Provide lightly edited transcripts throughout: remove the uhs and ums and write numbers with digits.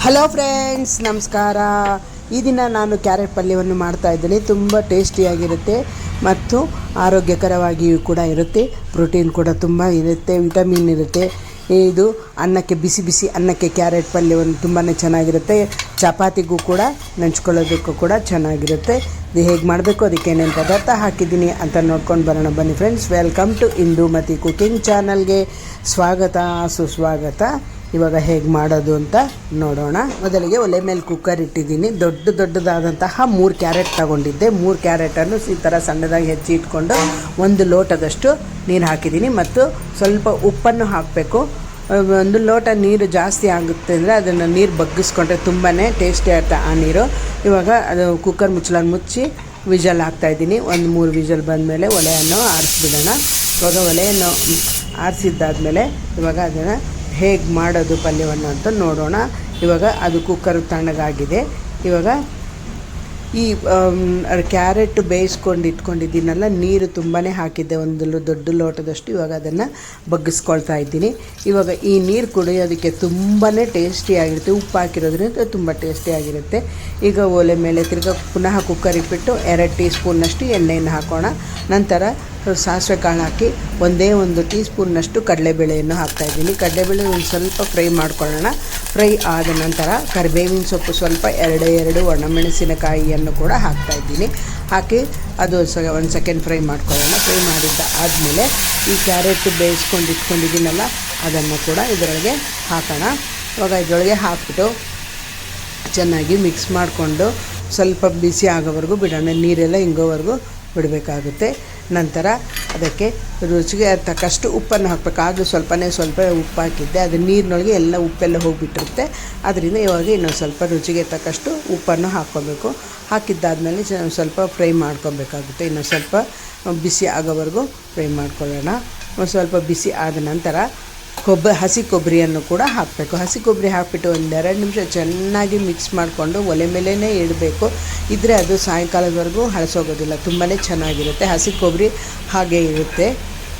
Hello friends, ನಮಸ್ಕಾರ. ಈ ದಿನ ನಾನು ಕ್ಯಾರೆಟ್ ಪಲ್ಯವನ್ನು ಮಾಡ್ತಾ ಇದ್ದೀನಿ. ತುಂಬ ಟೇಸ್ಟಿಯಾಗಿರುತ್ತೆ ಮತ್ತು ಆರೋಗ್ಯಕರವಾಗಿಯೂ ಕೂಡ ಇರುತ್ತೆ. ಪ್ರೋಟೀನ್ ಕೂಡ ತುಂಬ ಇರುತ್ತೆ, ವಿಟಮಿನ್ ಇರುತ್ತೆ. ಇದು ಅನ್ನಕ್ಕೆ, ಬಿಸಿ ಬಿಸಿ ಅನ್ನಕ್ಕೆ ಕ್ಯಾರೆಟ್ ಪಲ್ಯವನ್ನು ತುಂಬಾ ಚೆನ್ನಾಗಿರುತ್ತೆ. ಚಪಾತಿಗೂ ಕೂಡ ನೆಂಚ್ಕೊಳ್ಳೋದಕ್ಕೂ ಕೂಡ ಚೆನ್ನಾಗಿರುತ್ತೆ. ಇದು ಹೇಗೆ ಮಾಡಬೇಕು, ಅದಕ್ಕೆ ಏನೇನು ಪದಾರ್ಥ ಹಾಕಿದ್ದೀನಿ ಅಂತ ನೋಡ್ಕೊಂಡು ಬರೋಣ ಬನ್ನಿ friends. Welcome to Indumati cooking ಚಾನಲ್ಗೆ ಸ್ವಾಗತ, ಸುಸ್ವಾಗತ. ಇವಾಗ ಹೇಗೆ ಮಾಡೋದು ಅಂತ ನೋಡೋಣ. ಮೊದಲಿಗೆ ಒಲೆ ಮೇಲೆ ಕುಕ್ಕರ್ ಇಟ್ಟಿದ್ದೀನಿ. ದೊಡ್ಡದಾದಂತಹ 3 ಕ್ಯಾರೆಟ್ ತಗೊಂಡಿದ್ದೆ. 3 ಕ್ಯಾರೆಟನ್ನು ಈ ಥರ ಸಣ್ಣದಾಗಿ ಹೆಚ್ಚಿ ಇಟ್ಕೊಂಡು 1 ಲೋಟದಷ್ಟು ನೀರು ಹಾಕಿದ್ದೀನಿ ಮತ್ತು ಸ್ವಲ್ಪ ಉಪ್ಪನ್ನು ಹಾಕಬೇಕು. 1 ಲೋಟ ನೀರು ಜಾಸ್ತಿ ಆಗುತ್ತೆ ಅಂದರೆ ಅದನ್ನು ನೀರು ಬಗ್ಗಿಸ್ಕೊಂಡ್ರೆ ತುಂಬಾ ಟೇಸ್ಟಿ ಆಗುತ್ತೆ ಆ ನೀರು. ಇವಾಗ ಅದು ಕುಕ್ಕರ್ ಮುಚ್ಚಳನ್ನು ಮುಚ್ಚಿ ವಿಜಲ್ ಹಾಕ್ತಾಯಿದ್ದೀನಿ. 3 ವಿಜಲ್ ಬಂದಮೇಲೆ ಒಲೆಯನ್ನು ಆರಿಸ್ಬಿಡೋಣ. ಇವಾಗ ಒಲೆಯನ್ನು ಆರಿಸಿದ್ದಾದಮೇಲೆ ಇವಾಗ ಅದನ್ನು ಹೇಗೆ ಮಾಡೋದು ಪಲ್ಯವನ್ನು ಅಂತ ನೋಡೋಣ. ಇವಾಗ ಅದು ಕುಕ್ಕರ್ ತಣ್ಣಗಾಗಿದೆ. ಇವಾಗ ಈ ಕ್ಯಾರೆಟ್ ಬೇಯಿಸ್ಕೊಂಡು ಇಟ್ಕೊಂಡಿದ್ದೀನಲ್ಲ, ನೀರು ತುಂಬಾ ಹಾಕಿದ್ದೆ, 1 ದೊಡ್ಡ ಲೋಟದಷ್ಟು. ಇವಾಗ ಅದನ್ನು ಬಗ್ಗಿಸ್ಕೊಳ್ತಾ ಇದ್ದೀನಿ. ಇವಾಗ ಈ ನೀರು ಕುಡಿಯೋದಕ್ಕೆ ತುಂಬಾ ಟೇಸ್ಟಿಯಾಗಿರುತ್ತೆ. ಉಪ್ಪು ಹಾಕಿರೋದ್ರಿಂದ ತುಂಬ ಟೇಸ್ಟಿಯಾಗಿರುತ್ತೆ. ಈಗ ಒಲೆ ಮೇಲೆ ಪುನಃ ಕುಕ್ಕರ್ ಇಟ್ಬಿಟ್ಟು 2 ಟೀ ಸ್ಪೂನ್ನಷ್ಟು ಎಣ್ಣೆಯನ್ನು ಹಾಕೋಣ. ನಂತರ ಸಾಸಿವೆ ಕಾಳು ಹಾಕಿ 1 ಟೀ ಸ್ಪೂನ್ನಷ್ಟು ಕಡಲೆಬೇಳೆಯನ್ನು ಹಾಕ್ತಾಯಿದ್ದೀನಿ. ಕಡಲೆಬೇಳೆ ಒಂದು ಸ್ವಲ್ಪ ಫ್ರೈ ಮಾಡ್ಕೊಳ್ಳೋಣ. ಫ್ರೈ ಆದ ನಂತರ ಕರಿಬೇವಿನ ಸೊಪ್ಪು ಸ್ವಲ್ಪ 2 ಒಣಮೆಣಸಿನಕಾಯಿಯನ್ನು ಕೂಡ ಹಾಕ್ತಾಯಿದ್ದೀನಿ. ಹಾಕಿ ಅದು 1 ಸೆಕೆಂಡ್ ಫ್ರೈ ಮಾಡ್ಕೊಳ್ಳೋಣ. ಫ್ರೈ ಆದಮೇಲೆ ಈ ಕ್ಯಾರೆಟ್ ಬೇಯಿಸ್ಕೊಂಡು ಇಟ್ಕೊಂಡಿದ್ದೀನಲ್ಲ, ಅದನ್ನು ಕೂಡ ಇದರೊಳಗೆ ಹಾಕೋಣ. ಇವಾಗ ಇದರೊಳಗೆ ಹಾಕ್ಬಿಟ್ಟು ಚೆನ್ನಾಗಿ ಮಿಕ್ಸ್ ಮಾಡಿಕೊಂಡು ಸ್ವಲ್ಪ ಬಿಸಿ ಆಗೋವರೆಗೂ ಬಿಡೋಣ. ನೀರೆಲ್ಲ ಹಿಂಗೋವರೆಗೂ ಬಿಡಬೇಕಾಗುತ್ತೆ. ನಂತರ ಅದಕ್ಕೆ ರುಚಿಗೆ ತಕ್ಕಷ್ಟು ಉಪ್ಪನ್ನು ಹಾಕಬೇಕು. ಆಗಲೂ ಸ್ವಲ್ಪ ಉಪ್ಪು ಹಾಕಿದ್ದೆ, ಅದು ನೀರಿನೊಳಗೆ ಎಲ್ಲ ಉಪ್ಪೆಲ್ಲ ಹೋಗಿಬಿಟ್ಟಿರುತ್ತೆ. ಅದರಿಂದ ಇವಾಗ ಇನ್ನೊಂದು ಸ್ವಲ್ಪ ರುಚಿಗೆ ತಕ್ಕಷ್ಟು ಉಪ್ಪನ್ನು ಹಾಕ್ಕೋಬೇಕು. ಹಾಕಿದ್ದಾದಮೇಲೆ ಸ್ವಲ್ಪ ಫ್ರೈ ಮಾಡ್ಕೊಬೇಕಾಗುತ್ತೆ. ಇನ್ನೊಂದು ಸ್ವಲ್ಪ ಬಿಸಿ ಆಗೋವರೆಗೂ ಫ್ರೈ ಮಾಡ್ಕೊಳ್ಳೋಣ. ಒಂದು ಸ್ವಲ್ಪ ಬಿಸಿ ಆದ ನಂತರ ಹಸಿ ಕೊಬ್ಬರಿಯನ್ನು ಕೂಡ ಹಾಕಬೇಕು. ಹಸಿ ಕೊಬ್ಬರಿ ಹಾಕಿಬಿಟ್ಟು 1-2 ನಿಮಿಷ ಚೆನ್ನಾಗಿ ಮಿಕ್ಸ್ ಮಾಡಿಕೊಂಡು ಒಲೆ ಮೇಲೇ ಇಡಬೇಕು. ಇದ್ದರೆ ಅದು ಸಾಯಂಕಾಲದವರೆಗೂ ಹಳಸೋಗೋದಿಲ್ಲ, ತುಂಬಾ ಚೆನ್ನಾಗಿರುತ್ತೆ. ಹಸಿ ಕೊಬ್ಬರಿ ಹಾಗೆ ಇರುತ್ತೆ.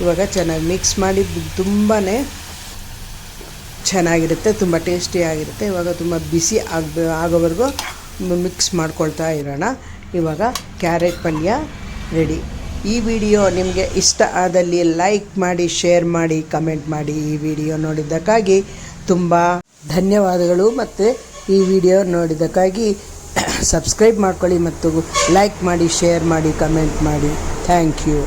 ಇವಾಗ ಚೆನ್ನಾಗಿ ಮಿಕ್ಸ್ ಮಾಡಿ ತುಂಬಾ ಚೆನ್ನಾಗಿರುತ್ತೆ, ತುಂಬ ಟೇಸ್ಟಿಯಾಗಿರುತ್ತೆ. ಇವಾಗ ತುಂಬ ಬಿಸಿ ಆಗೋವರೆಗೂ ಮಿಕ್ಸ್ ಮಾಡ್ಕೊಳ್ತಾ ಇರೋಣ. ಇವಾಗ ಕ್ಯಾರೆಟ್ ಪಲ್ಯ ರೆಡಿ. ಈ ವಿಡಿಯೋ ನಿಮಗೆ ಇಷ್ಟ ಆದಲ್ಲಿ ಲೈಕ್ ಮಾಡಿ, ಶೇರ್ ಮಾಡಿ, ಕಮೆಂಟ್ ಮಾಡಿ. ಈ ವಿಡಿಯೋ ನೋಡಿದ್ದಕ್ಕಾಗಿ ತುಂಬ ಧನ್ಯವಾದಗಳು. ಮತ್ತು ಈ ವಿಡಿಯೋ ನೋಡಿದ್ದಕ್ಕಾಗಿ ಸಬ್ಸ್ಕ್ರೈಬ್ ಮಾಡ್ಕೊಳ್ಳಿ ಮತ್ತು ಲೈಕ್ ಮಾಡಿ, ಶೇರ್ ಮಾಡಿ, ಕಮೆಂಟ್ ಮಾಡಿ. Thank you.